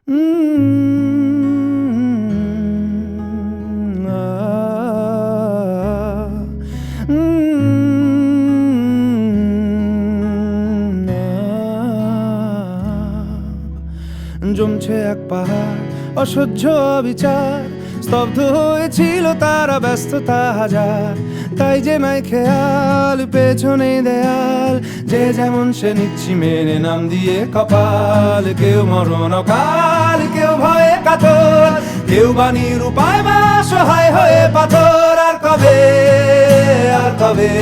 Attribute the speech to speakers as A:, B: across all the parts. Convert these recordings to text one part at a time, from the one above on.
A: জমছে এক পাহাড় অসহ্য বিচার, স্তব্ধ হয়েছিল তারা ব্যস্ততা হাজার। তাই যে নাই খেয়াল পেছনে দেয়াল, যে যেমন সে নিচ্ছি মেনে নাম দিয়ে কপাল। কেউ মরণ কাল, কেউ ভয়ে কাতর, কেউ বাণীর উপায় বা সহায় হয়ে পাথর। আর কবে, আর কবে,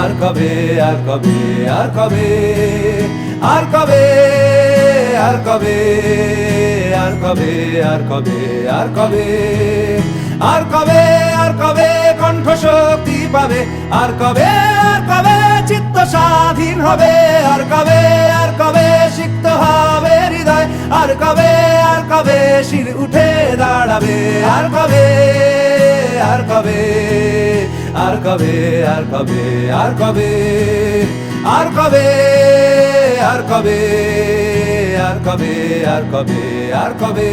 A: আর কবে, আর কবে, আর কবে, আর কবে, আর কবে, আর কবে, আর কবে, আর কবে, আর কবে, আর কবে কণ্ঠ শক্তি পাবে? আর কবে, আর কবে চিত্ত স্বাধীন হবে? আর কবে, আর কবে সিক্ত হবে হৃদয়? আর কবে, আর কবে শির উঠে দাঁড়াবে? আর কবে, আর কবে, আর কবে, আর কবে, আর কবে, আর কবে, আর কবে, আর কবে, আর কবে, আর কবে,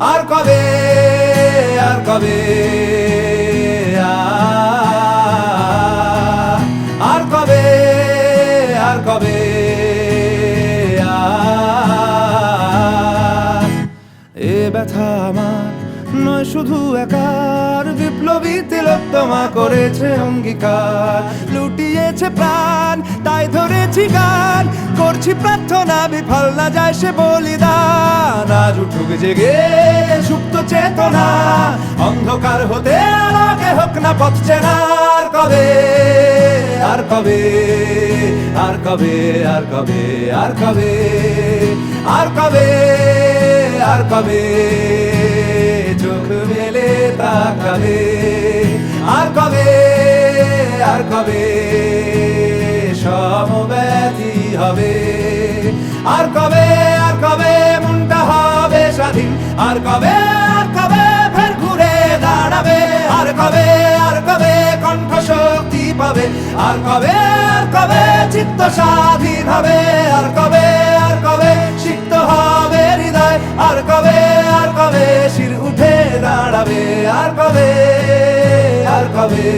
A: আর কবে, আর কবে, আর কবে, আর কবে, এ ব্যথা আমার নয় শুধু একার, বিপ্লবী তিলোত্তমা করেছে অঙ্গীকার। লুটিয়েছে প্রাণ তাই ধরেছি গান, করছি প্রার্থনা বিফল না যায় সে বলিদান। আজ উঠুক জেগে সুপ্ত চেতনা, অন্ধকার হতে আলোকে হোক না পথ চেনা। আর কবে, আর কবে, আর কবে, আর কবে, আর কবে, আর কবে, আর কবে চোখ মেলে তাকাবে? আর কবে, আর কবে সমব্যথী হবে? আর কবে, আর কবে মনটা হবে স্বাধীন? আর কবে, আর কবে ফের ঘুরে দাঁড়াবে? আর কবে, আর কবে কণ্ঠ শক্তি পাবে? আর কবে, আর কবে চিত্ত স্বাধীন হবে? আর কবে, আর কবে সিক্ত হবে হৃদয়? আর কবে, আর কবে শির উঠে দাঁড়াবে? আর কবে, আর কবে,